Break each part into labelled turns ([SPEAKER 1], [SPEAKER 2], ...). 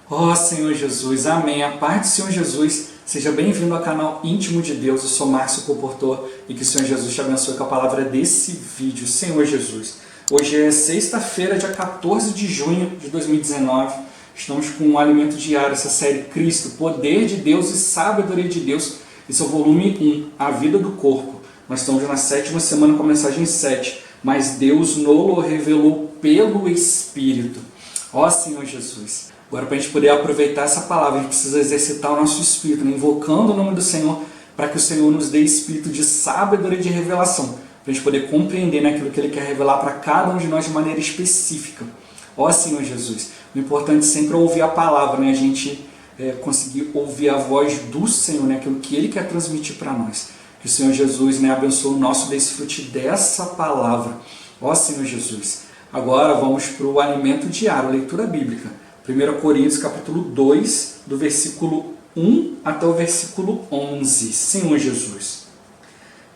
[SPEAKER 1] Ó Senhor Jesus, amém. A paz do Senhor Jesus, seja bem-vindo ao canal Íntimo de Deus. Eu sou Márcio Comportor e que o Senhor Jesus te abençoe com a palavra desse vídeo. Senhor Jesus, hoje é sexta-feira, dia 14 de junho de 2019. Estamos com um alimento diário, essa série Cristo, Poder de Deus e Sabedoria de Deus. Esse é o volume 1, A Vida do Corpo. Nós estamos na 7ª semana com a mensagem 7. Mas Deus nos revelou pelo Espírito. Ó Senhor Jesus. Agora, para a gente poder aproveitar essa palavra, a gente precisa exercitar o nosso espírito, né? Invocando o nome do Senhor, para que o Senhor nos dê espírito de sabedoria e de revelação, para a gente poder compreender, né, aquilo que Ele quer revelar para cada um de nós de maneira específica. Ó Senhor Jesus, o importante sempre é ouvir a palavra, né? A gente conseguir ouvir a voz do Senhor, né? Aquilo que Ele quer transmitir para nós. Que o Senhor Jesus, né, abençoe o nosso desfrute dessa palavra. Ó Senhor Jesus. Agora vamos para o alimento diário, a leitura bíblica. 1 Coríntios capítulo 2, do versículo 1 até o versículo 11. Senhor Jesus.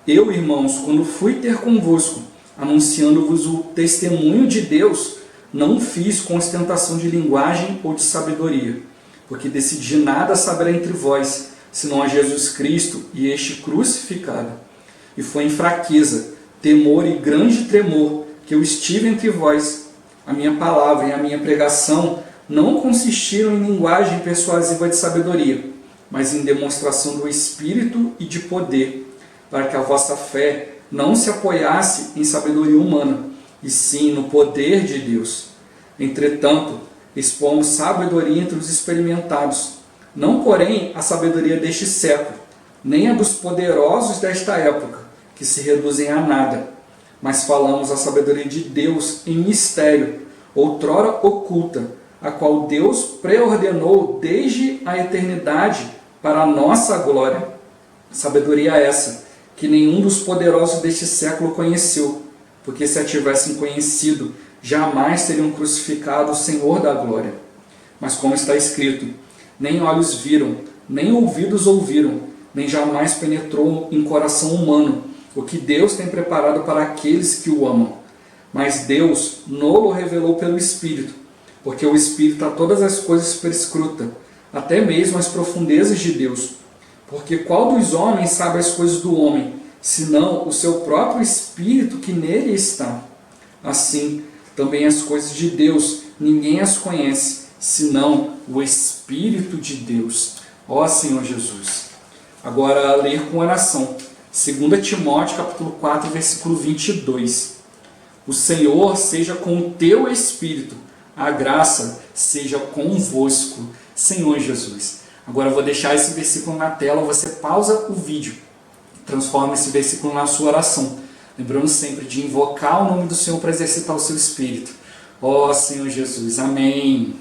[SPEAKER 1] Eu, irmãos, quando fui ter convosco, anunciando-vos o testemunho de Deus, não fiz com ostentação de linguagem ou de sabedoria, porque decidi nada saber entre vós, senão a Jesus Cristo e este crucificado. E foi em fraqueza, temor e grande tremor que eu estive entre vós. A minha palavra e a minha pregação não consistiram em linguagem persuasiva de sabedoria, mas em demonstração do Espírito e de poder, para que a vossa fé não se apoiasse em sabedoria humana, e sim no poder de Deus. Entretanto, expomos sabedoria entre os experimentados, não porém a sabedoria deste século, nem a dos poderosos desta época, que se reduzem a nada, mas falamos a sabedoria de Deus em mistério, outrora oculta, a qual Deus preordenou desde a eternidade para a nossa glória. Sabedoria essa, que nenhum dos poderosos deste século conheceu, porque se a tivessem conhecido, jamais teriam crucificado o Senhor da glória. Mas como está escrito, nem olhos viram, nem ouvidos ouviram, nem jamais penetrou em coração humano o que Deus tem preparado para aqueles que o amam. Mas Deus nos revelou pelo Espírito, porque o Espírito a todas as coisas perscruta, até mesmo as profundezas de Deus. Porque qual dos homens sabe as coisas do homem, senão o seu próprio Espírito que nele está? Assim, também as coisas de Deus, ninguém as conhece, senão o Espírito de Deus. Ó Senhor Jesus. Agora, ler com oração. 2 Timóteo, capítulo 4, versículo 22. O Senhor seja com o teu Espírito. A graça seja convosco, Senhor Jesus. Agora eu vou deixar esse versículo na tela, você pausa o vídeo, transforma esse versículo na sua oração, lembrando sempre de invocar o nome do Senhor para exercitar o seu espírito. Ó Senhor Jesus, amém.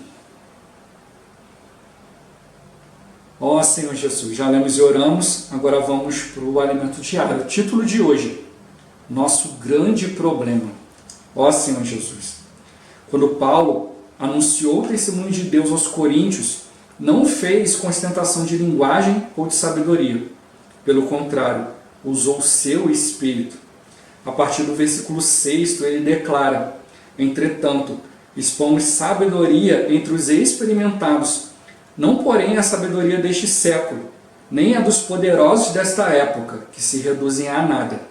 [SPEAKER 1] Ó Senhor Jesus, já lemos e oramos, agora vamos para o alimento diário. O título de hoje, nosso grande problema. Ó Senhor Jesus. Quando Paulo anunciou o testemunho de Deus aos coríntios, não fez com ostentação de linguagem ou de sabedoria. Pelo contrário, usou o seu espírito. A partir do versículo 6, ele declara: entretanto, expomos sabedoria entre os experimentados, não porém a sabedoria deste século, nem a dos poderosos desta época, que se reduzem a nada.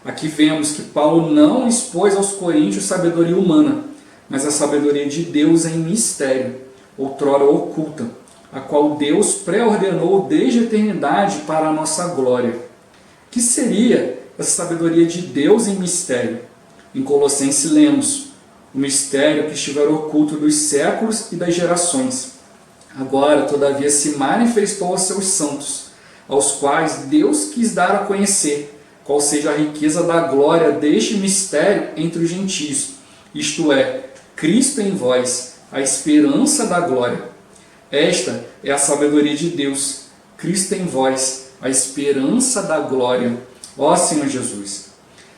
[SPEAKER 1] Aqui vemos que Paulo não expôs aos coríntios sabedoria humana, mas a sabedoria de Deus em mistério, outrora oculta, a qual Deus preordenou desde a eternidade para a nossa glória. Que seria essa sabedoria de Deus em mistério? Em Colossenses lemos: o mistério que estiver oculto dos séculos e das gerações. Agora, todavia, se manifestou aos seus santos, aos quais Deus quis dar a conhecer qual seja a riqueza da glória deste mistério entre os gentios, isto é, Cristo em vós, a esperança da glória. Esta é a sabedoria de Deus, Cristo em vós, a esperança da glória. Ó Senhor Jesus.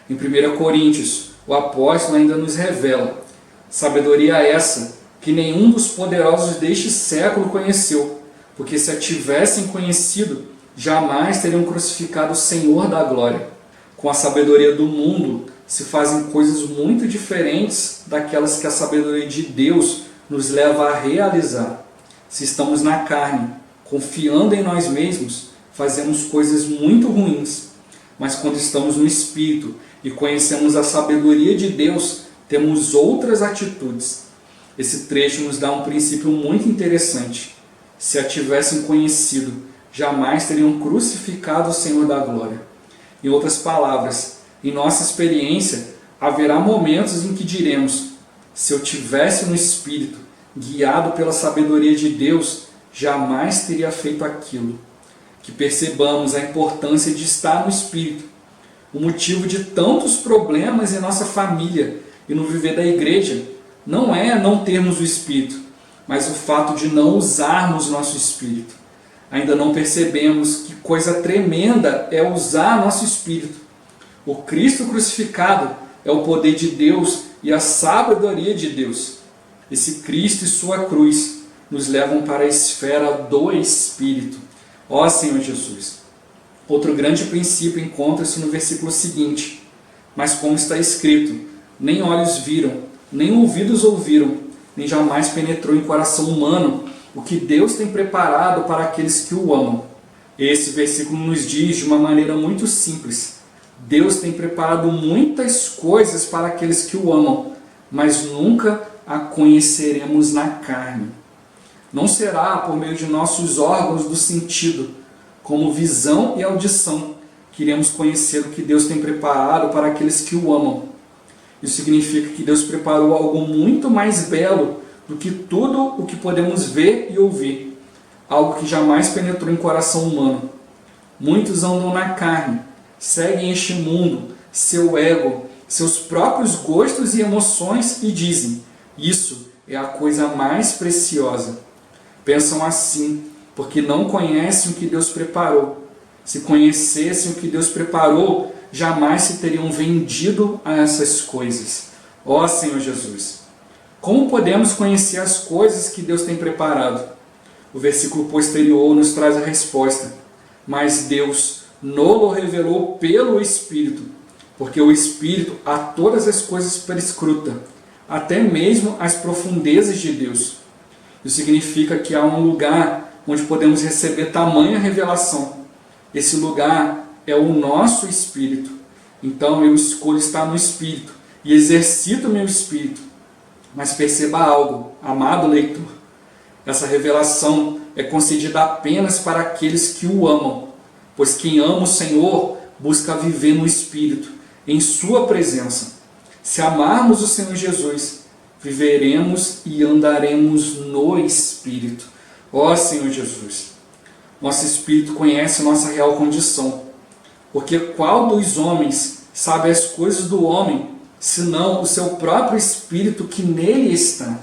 [SPEAKER 1] Em 1 Coríntios, o apóstolo ainda nos revela: sabedoria essa, que nenhum dos poderosos deste século conheceu, porque se a tivessem conhecido, jamais teriam crucificado o Senhor da glória. Com a sabedoria do mundo, se fazem coisas muito diferentes daquelas que a sabedoria de Deus nos leva a realizar. Se estamos na carne, confiando em nós mesmos, fazemos coisas muito ruins. Mas quando estamos no Espírito e conhecemos a sabedoria de Deus, temos outras atitudes. Esse trecho nos dá um princípio muito interessante. Se a tivessem conhecido, jamais teriam crucificado o Senhor da glória. Em outras palavras, em nossa experiência, haverá momentos em que diremos: se eu tivesse no Espírito, guiado pela sabedoria de Deus, jamais teria feito aquilo. Que percebamos a importância de estar no Espírito. O motivo de tantos problemas em nossa família e no viver da igreja não é não termos o Espírito, mas o fato de não usarmos nosso Espírito. Ainda não percebemos que coisa tremenda é usar nosso Espírito. O Cristo crucificado é o poder de Deus e a sabedoria de Deus. Esse Cristo e sua cruz nos levam para a esfera do Espírito. Ó Senhor Jesus! Outro grande princípio encontra-se no versículo seguinte: mas como está escrito, nem olhos viram, nem ouvidos ouviram, nem jamais penetrou em coração humano o que Deus tem preparado para aqueles que o amam. Esse versículo nos diz de uma maneira muito simples: Deus tem preparado muitas coisas para aqueles que o amam, mas nunca a conheceremos na carne. Não será por meio de nossos órgãos do sentido, como visão e audição, que iremos conhecer o que Deus tem preparado para aqueles que o amam. Isso significa que Deus preparou algo muito mais belo do que tudo o que podemos ver e ouvir, algo que jamais penetrou em coração humano. Muitos andam na carne, seguem este mundo, seu ego, seus próprios gostos e emoções e dizem: isso é a coisa mais preciosa. Pensam assim, porque não conhecem o que Deus preparou. Se conhecessem o que Deus preparou, jamais se teriam vendido a essas coisas. Ó Senhor Jesus! Como podemos conhecer as coisas que Deus tem preparado? O versículo posterior nos traz a resposta: mas Deus nos revelou pelo Espírito, porque o Espírito a todas as coisas perscruta, até mesmo as profundezas de Deus. Isso significa que há um lugar onde podemos receber tamanha revelação. Esse lugar é o nosso Espírito. Então eu escolho estar no Espírito e exercito o meu Espírito. Mas perceba algo, amado leitor: essa revelação é concedida apenas para aqueles que o amam, pois quem ama o Senhor busca viver no Espírito, em sua presença. Se amarmos o Senhor Jesus, viveremos e andaremos no Espírito. Ó Senhor Jesus! Nosso Espírito conhece nossa real condição, porque qual dos homens sabe as coisas do homem, senão o seu próprio Espírito que nele está?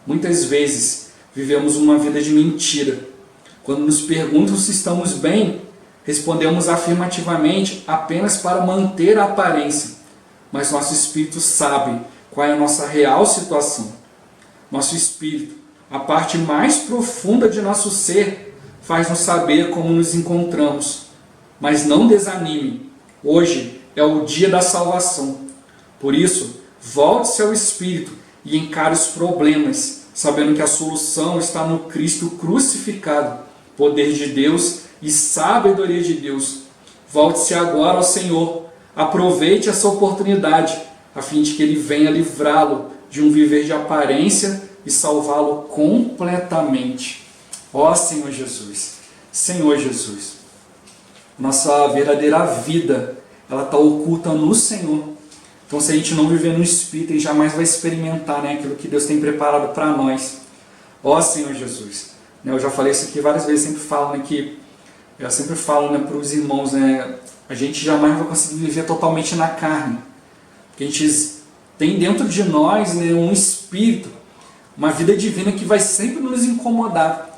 [SPEAKER 1] Muitas vezes vivemos uma vida de mentira. Quando nos perguntam se estamos bem, respondemos afirmativamente apenas para manter a aparência, mas nosso Espírito sabe qual é a nossa real situação. Nosso Espírito, a parte mais profunda de nosso ser, faz-nos saber como nos encontramos. Mas não desanime, hoje é o dia da salvação. Por isso, volte-se ao Espírito e encare os problemas, sabendo que a solução está no Cristo crucificado, poder de Deus e sabedoria de Deus. Volte-se agora ao Senhor, aproveite essa oportunidade, a fim de que Ele venha livrá-lo de um viver de aparência e salvá-lo completamente. Ó Senhor Jesus! Senhor Jesus! Nossa verdadeira vida, ela está oculta no Senhor. Então, se a gente não viver no Espírito, a gente jamais vai experimentar, né, aquilo que Deus tem preparado para nós. Ó Senhor Jesus! Eu já falei isso aqui várias vezes, sempre falo, né, que eu sempre falo, né, para os irmãos, né, a gente jamais vai conseguir viver totalmente na carne. Porque a gente tem dentro de nós, né, um Espírito, uma vida divina que vai sempre nos incomodar.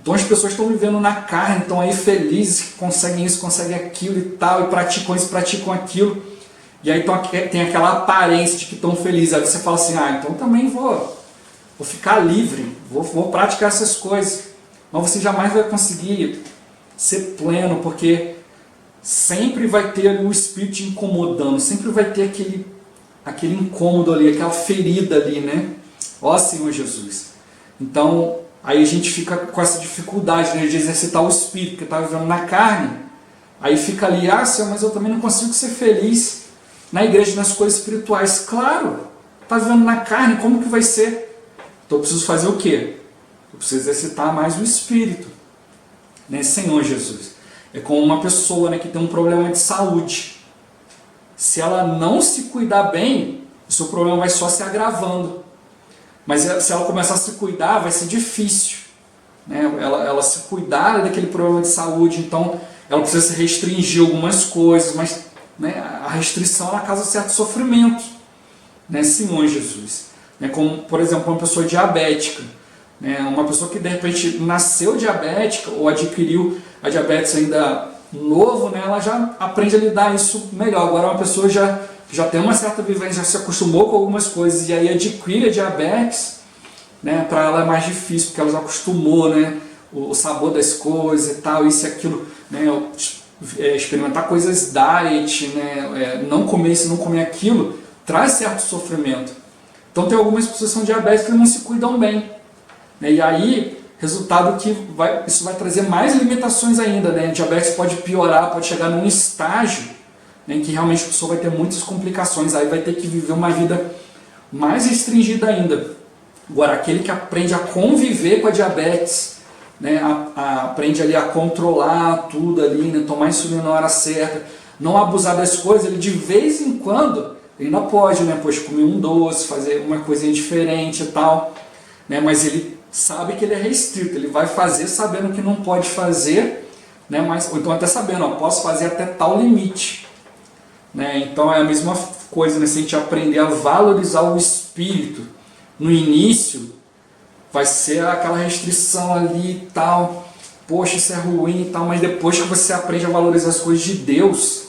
[SPEAKER 1] Então as pessoas estão vivendo na carne, estão aí felizes, conseguem isso, conseguem aquilo e tal, e praticam isso, praticam aquilo. E aí tem aquela aparência de que estão felizes. Aí você fala assim: ah, então também vou ficar livre, vou praticar essas coisas. Mas você jamais vai conseguir ser pleno, porque sempre vai ter o Espírito te incomodando, sempre vai ter aquele incômodo ali, aquela ferida ali, né? Ó Senhor Jesus! Então, aí a gente fica com essa dificuldade, né, de exercitar o espírito, que está vivendo na carne. Aí fica ali, Senhor, mas eu também não consigo ser feliz na igreja, nas coisas espirituais. Claro, está vivendo na carne, como que vai ser? Então eu preciso fazer o quê? Eu preciso exercitar mais o espírito, né, Senhor Jesus. É como uma pessoa, né, que tem um problema de saúde. Se ela não se cuidar bem, o seu problema vai só se agravando. Mas se ela começar a se cuidar, vai ser difícil, né? Ela se cuidar daquele problema de saúde, então ela precisa se restringir algumas coisas, mas, né, a restrição ela causa certo sofrimento, né, Senhor Jesus. Né, como, por exemplo, uma pessoa diabética, né, uma pessoa que de repente nasceu diabética ou adquiriu a diabetes ainda novo, né, ela já aprende a lidar isso melhor. Agora uma pessoa já tem uma certa vivência, já se acostumou com algumas coisas e aí adquire a diabetes, né, para ela é mais difícil, porque ela já acostumou, né, o sabor das coisas e tal, isso e aquilo, né, experimentar coisas diet, né, não comer isso, não comer aquilo, traz certo sofrimento. Então tem algumas pessoas que são diabéticas que não se cuidam bem, né, e aí, resultado que isso vai trazer mais limitações ainda, né, a diabetes pode piorar, pode chegar num estágio, né, em que realmente a pessoa vai ter muitas complicações, aí vai ter que viver uma vida mais restringida ainda. Agora, aquele que aprende a conviver com a diabetes, né, aprende ali a controlar tudo ali, né, tomar insulina na hora certa, não abusar das coisas, ele de vez em quando, ele ainda pode, né, comer um doce, fazer uma coisinha diferente e tal, né, mas ele sabe que ele é restrito, ele vai fazer sabendo que não pode fazer, né, ou então até sabendo, posso fazer até tal limite. Né, então é a mesma coisa, né, se a gente aprender a valorizar o espírito, no início vai ser aquela restrição ali e tal, poxa, isso é ruim e tal, mas depois que você aprende a valorizar as coisas de Deus,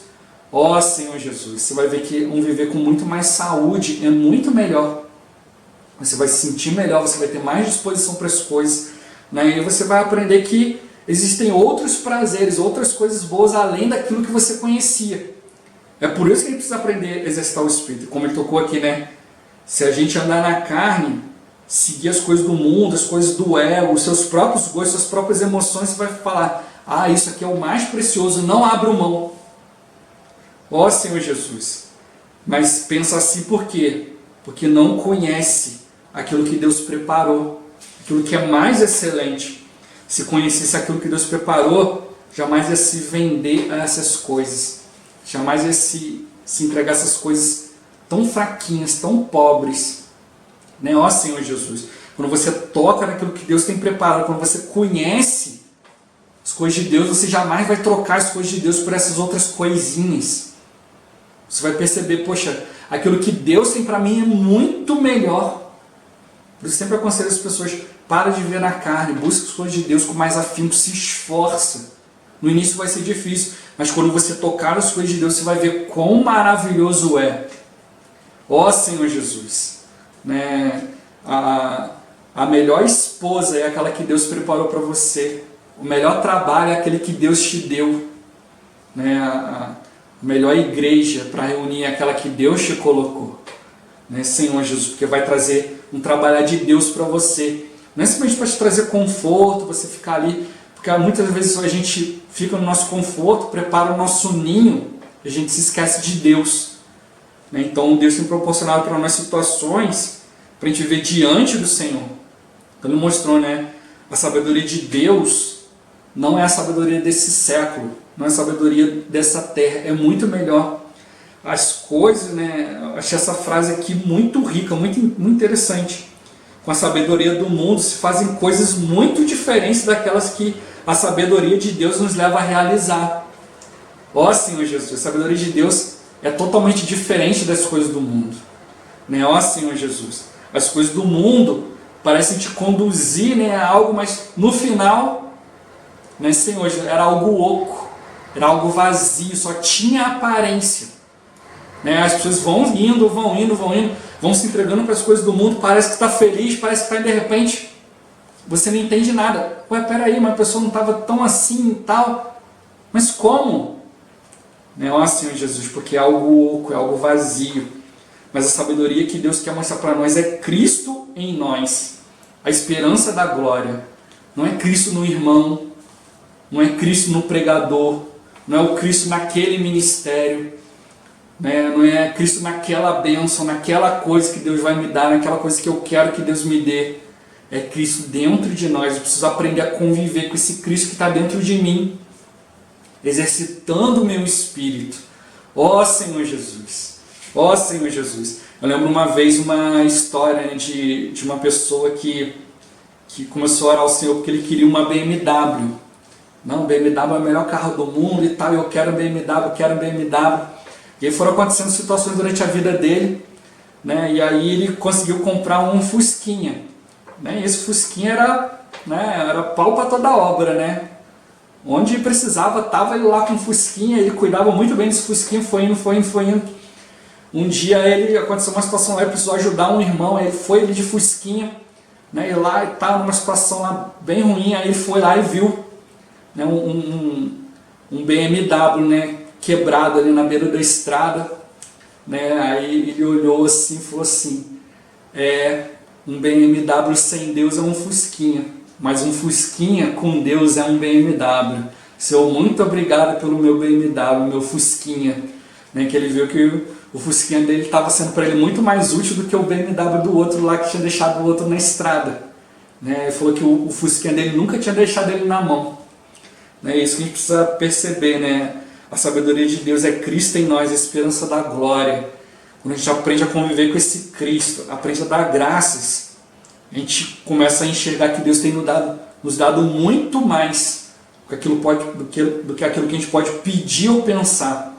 [SPEAKER 1] Senhor Jesus, você vai ver que viver com muito mais saúde é muito melhor. Você vai se sentir melhor, você vai ter mais disposição para as coisas, né, e você vai aprender que existem outros prazeres, outras coisas boas além daquilo que você conhecia. É por isso que a gente precisa aprender a exercitar o espírito, como ele tocou aqui, né? Se a gente andar na carne, seguir as coisas do mundo, as coisas do ego, os seus próprios gostos, suas próprias emoções, você vai falar, isso aqui é o mais precioso, não abro mão. Senhor Jesus. Mas pensa assim por quê? Porque não conhece aquilo que Deus preparou, aquilo que é mais excelente. Se conhecesse aquilo que Deus preparou, jamais ia se vender a essas coisas, jamais ia se entregar a essas coisas tão fraquinhas, tão pobres, né? Senhor Jesus, quando você toca naquilo que Deus tem preparado, quando você conhece as coisas de Deus, você jamais vai trocar as coisas de Deus por essas outras coisinhas. Você vai perceber, poxa, aquilo que Deus tem para mim é muito melhor. Por isso sempre aconselho as pessoas, para de viver na carne, busca as coisas de Deus com mais afinco, se esforça. No início vai ser difícil, mas quando você tocar as coisas de Deus, você vai ver quão maravilhoso é. Senhor Jesus, né? A melhor esposa é aquela que Deus preparou para você. O melhor trabalho é aquele que Deus te deu, né? A melhor igreja para reunir é aquela que Deus te colocou, né, Senhor Jesus, porque vai trazer um trabalhar de Deus para você. Não é simplesmente para te trazer conforto, você ficar ali, porque muitas vezes a gente fica no nosso conforto, prepara o nosso ninho, e a gente se esquece de Deus. Então Deus tem proporcionado para nós situações para a gente viver diante do Senhor. Então Ele mostrou, né, a sabedoria de Deus não é a sabedoria desse século, não é a sabedoria dessa terra, é muito melhor. As coisas, né, eu achei essa frase aqui muito rica, muito interessante. Com a sabedoria do mundo se fazem coisas muito diferentes daquelas que a sabedoria de Deus nos leva a realizar. Senhor Jesus, a sabedoria de Deus é totalmente diferente das coisas do mundo, né? Senhor Jesus, as coisas do mundo parecem te conduzir, né, a algo, mas no final, né, Senhor, era algo oco, era algo vazio, só tinha aparência, né? As pessoas vão indo, vão se entregando para as coisas do mundo, parece que está feliz, parece que está, de repente você não entende nada. Peraí, mas a pessoa não estava tão assim e tal, mas como? Né? Senhor Jesus, porque é algo oco, é algo vazio. Mas a sabedoria que Deus quer mostrar para nós é Cristo em nós. a esperança da glória. Não é Cristo no irmão, não é Cristo no pregador, não é o Cristo naquele ministério, né? Não é Cristo naquela bênção, naquela coisa que Deus vai me dar, naquela coisa que eu quero que Deus me dê. É Cristo dentro de nós. Eu preciso aprender a conviver com esse Cristo que está dentro de mim, exercitando o meu espírito. Ó Senhor Jesus, ó Senhor Jesus. Eu lembro uma vez uma história, né, de uma pessoa que começou a orar ao Senhor porque ele queria uma BMW. Não, BMW é o melhor carro do mundo e tal, eu quero BMW, quero BMW. E aí foram acontecendo situações durante a vida dele, né, e aí ele conseguiu comprar um Fusquinha. Né, e esse Fusquinha era pau para toda obra, né? Onde precisava, estava ele lá com o Fusquinha, ele cuidava muito bem desse Fusquinha, foi indo. Um dia aconteceu uma situação lá, ele precisou ajudar um irmão, aí ele foi de Fusquinha, né, e lá estava numa situação lá bem ruim, aí ele foi lá e viu, né, um BMW, né, quebrado ali na beira da estrada, né, aí ele olhou assim e falou assim, um BMW sem Deus é um Fusquinha, mas um Fusquinha com Deus é um BMW. Senhor, muito obrigado pelo meu BMW, meu Fusquinha. Né, que ele viu que o Fusquinha dele estava sendo para ele muito mais útil do que o BMW do outro lá que tinha deixado o outro na estrada. Né, ele falou que o Fusquinha dele nunca tinha deixado ele na mão. É isso que a gente precisa perceber, né? A sabedoria de Deus é Cristo em nós, a esperança da glória. Quando a gente aprende a conviver com esse Cristo, aprende a dar graças, a gente começa a enxergar que Deus tem nos dado muito mais do que aquilo que a gente pode pedir ou pensar.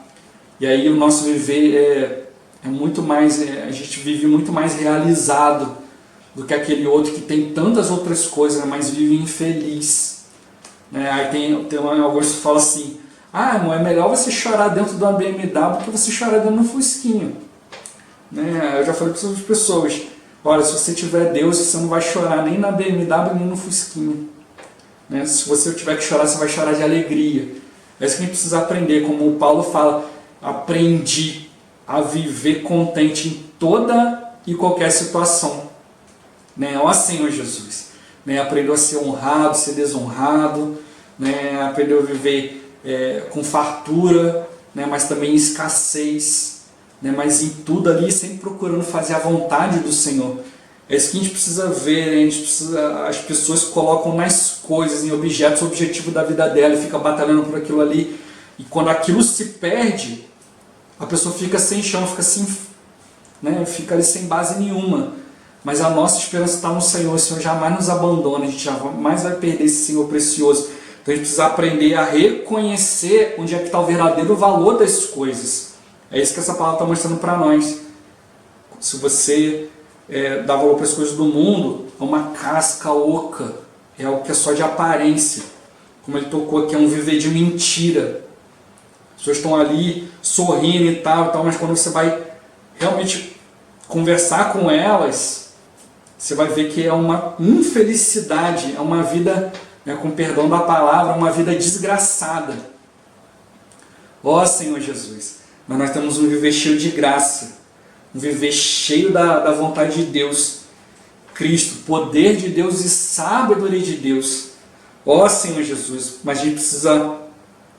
[SPEAKER 1] E aí o nosso viver é muito mais, a gente vive muito mais realizado do que aquele outro que tem tantas outras coisas, né, mas vive infeliz. Né? Aí tem alguns que falam assim, não é melhor você chorar dentro de uma BMW do que você chorar dentro de um Fusquinha. Né? Eu já falei para as pessoas, olha, se você tiver Deus, você não vai chorar nem na BMW nem no Fusquinha. Né? Se você tiver que chorar, você vai chorar de alegria. É isso que a gente precisa aprender, como o Paulo fala, aprendi a viver contente em toda e qualquer situação. Né? Ó Senhor Jesus. Né? Aprendeu a ser honrado, ser desonrado, né? Aprendeu a viver com fartura, né? Mas também em escassez, né? Mas em tudo ali, sempre procurando fazer a vontade do Senhor. É isso que a gente precisa ver, né? As pessoas colocam nas coisas, em objetos, o objetivo da vida dela e fica batalhando por aquilo ali. E quando aquilo se perde, a pessoa fica sem chão, fica ali sem base nenhuma. Mas a nossa esperança está no Senhor. O Senhor jamais nos abandona, a gente jamais vai perder esse Senhor precioso. Então a gente precisa aprender a reconhecer onde é que está o verdadeiro valor das coisas. É isso que essa palavra está mostrando para nós. Se você dá valor para as coisas do mundo, é uma casca oca, é algo que é só de aparência. Como ele tocou aqui, é um viver de mentira. As pessoas estão ali sorrindo e tal, mas quando você vai realmente conversar com elas, você vai ver que é uma infelicidade, é uma vida, né, com perdão da palavra, uma vida desgraçada. Ó Senhor Jesus, mas nós temos um viver cheio de graça, um viver cheio da vontade de Deus, Cristo, poder de Deus e sabedoria de Deus. Ó Senhor Jesus, mas a gente precisa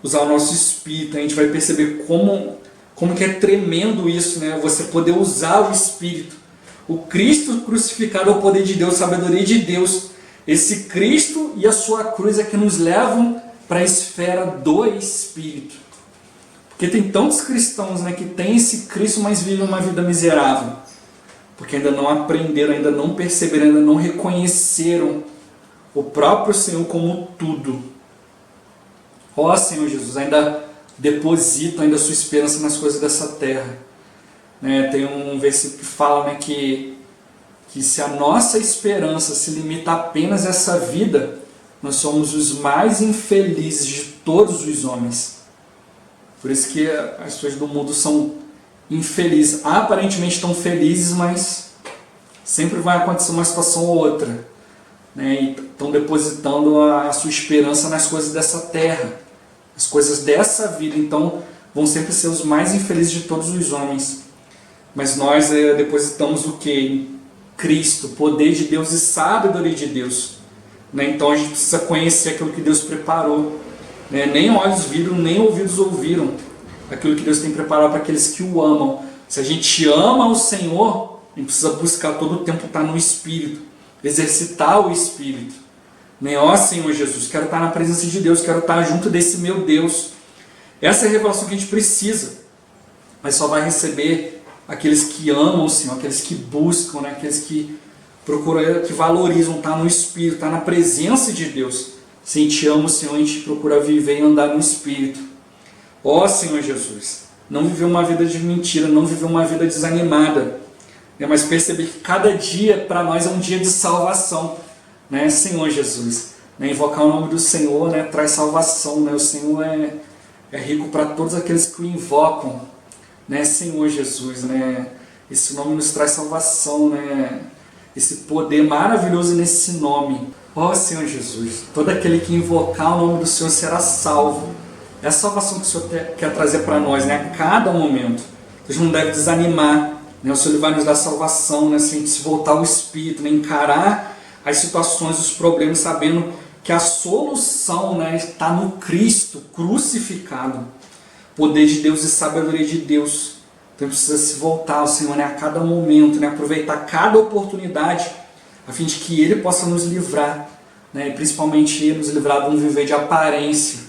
[SPEAKER 1] usar o nosso espírito, a gente vai perceber como que é tremendo isso, né? Você poder usar o espírito. O Cristo crucificado é o poder de Deus, a sabedoria de Deus. Esse Cristo e a sua cruz é que nos levam para a esfera do espírito. Porque tem tantos cristãos, né, que têm esse Cristo, mas vivem uma vida miserável. Porque ainda não aprenderam, ainda não perceberam, ainda não reconheceram o próprio Senhor como tudo. Ó Senhor Jesus, ainda deposita ainda a sua esperança nas coisas dessa terra. Né, tem um versículo que fala, né, que se a nossa esperança se limita apenas a essa vida, nós somos os mais infelizes de todos os homens. Por isso que as pessoas do mundo são infelizes. Aparentemente estão felizes, mas sempre vai acontecer uma situação ou outra. Né, e estão depositando a sua esperança nas coisas dessa terra, as coisas dessa vida. Então vão sempre ser os mais infelizes de todos os homens. Mas nós depositamos o quê? Cristo, poder de Deus e sabedoria de Deus. Né? Então a gente precisa conhecer aquilo que Deus preparou. Né? Nem olhos viram, nem ouvidos ouviram aquilo que Deus tem preparado para aqueles que o amam. Se a gente ama o Senhor, a gente precisa buscar todo o tempo estar no Espírito, exercitar o Espírito. Né? Ó Senhor Jesus, quero estar na presença de Deus, quero estar junto desse meu Deus. Essa é a revelação que a gente precisa, mas só vai receber aqueles que amam o Senhor, aqueles que buscam, né? Aqueles que procuram, que valorizam estar no Espírito, estar na presença de Deus. Se a gente ama o Senhor, a gente procura viver e andar no Espírito. Ó Senhor Jesus, não viver uma vida de mentira, não viver uma vida desanimada, né? Mas perceber que cada dia para nós é um dia de salvação, né? Senhor Jesus, né? Invocar o nome do Senhor, né? Traz salvação, né? O Senhor é rico para todos aqueles que o invocam, né? Senhor Jesus, né? Esse nome nos traz salvação, né? Esse poder maravilhoso nesse nome. Ó Senhor Jesus, todo aquele que invocar o nome do Senhor será salvo. É a salvação que o Senhor quer trazer para nós, né? A cada momento. A gente não deve desanimar, né? O Senhor vai nos dar salvação, né? Se a gente se voltar ao Espírito, né? Encarar as situações, os problemas, sabendo que a solução, né, está no Cristo crucificado. Poder de Deus e sabedoria de Deus. Então precisa se voltar ao Senhor, né, a cada momento, né, aproveitar cada oportunidade, a fim de que Ele possa nos livrar, né, e principalmente Ele nos livrar de um viver de aparência,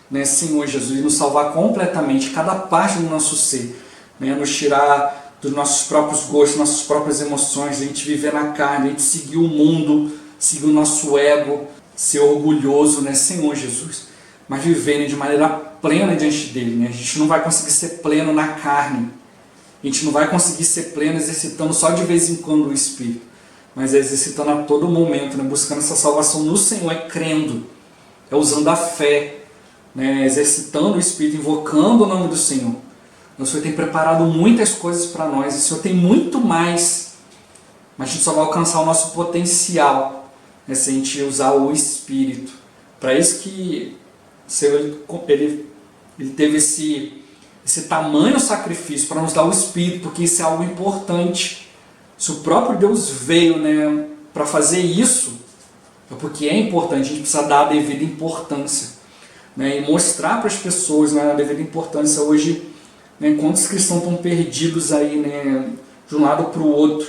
[SPEAKER 1] né, Senhor Jesus, e nos salvar completamente, cada parte do nosso ser, né, nos tirar dos nossos próprios gostos, nossas próprias emoções, a gente viver na carne, a gente seguir o mundo, seguir o nosso ego, ser orgulhoso, né, Senhor Jesus, mas viver, né, de maneira plena diante dele, né? A gente não vai conseguir ser pleno na carne, a gente não vai conseguir ser pleno exercitando só de vez em quando o Espírito, mas é exercitando a todo momento, né? Buscando essa salvação no Senhor, é crendo, é usando a fé, né? Exercitando o Espírito, invocando o nome do Senhor. O Senhor tem preparado muitas coisas para nós, o Senhor tem muito mais, mas a gente só vai alcançar o nosso potencial, né, se a gente usar o Espírito. Para isso que o Senhor ele teve esse tamanho sacrifício para nos dar o Espírito, porque isso é algo importante. Se o próprio Deus veio, né, para fazer isso, é porque é importante, a gente precisa dar a devida importância, né, e mostrar para as pessoas, né, a devida importância. Hoje, né, quantos cristãos estão perdidos aí, né, de um lado para o outro,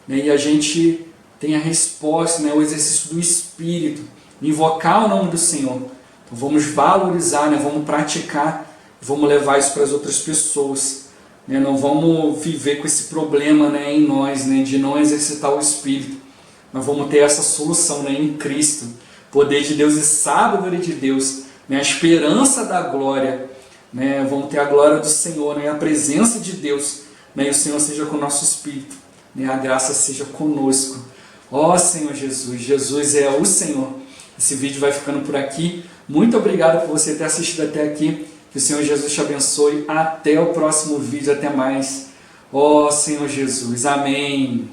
[SPEAKER 1] né, e a gente tem a resposta, né, o exercício do Espírito, invocar o nome do Senhor. Então vamos valorizar, né, vamos praticar, vamos levar isso para as outras pessoas, né, não vamos viver com esse problema, né, em nós, né, de não exercitar o Espírito, mas vamos ter essa solução, né, em Cristo, poder de Deus e sabedoria de Deus, né, a esperança da glória, né, vamos ter a glória do Senhor, né, a presença de Deus, né, e o Senhor seja com o nosso Espírito, né, a graça seja conosco. Ó Senhor Jesus, Jesus é o Senhor. Esse vídeo vai ficando por aqui. Muito obrigado por você ter assistido até aqui. Que o Senhor Jesus te abençoe. Até o próximo vídeo. Até mais. Ó Senhor Jesus. Amém.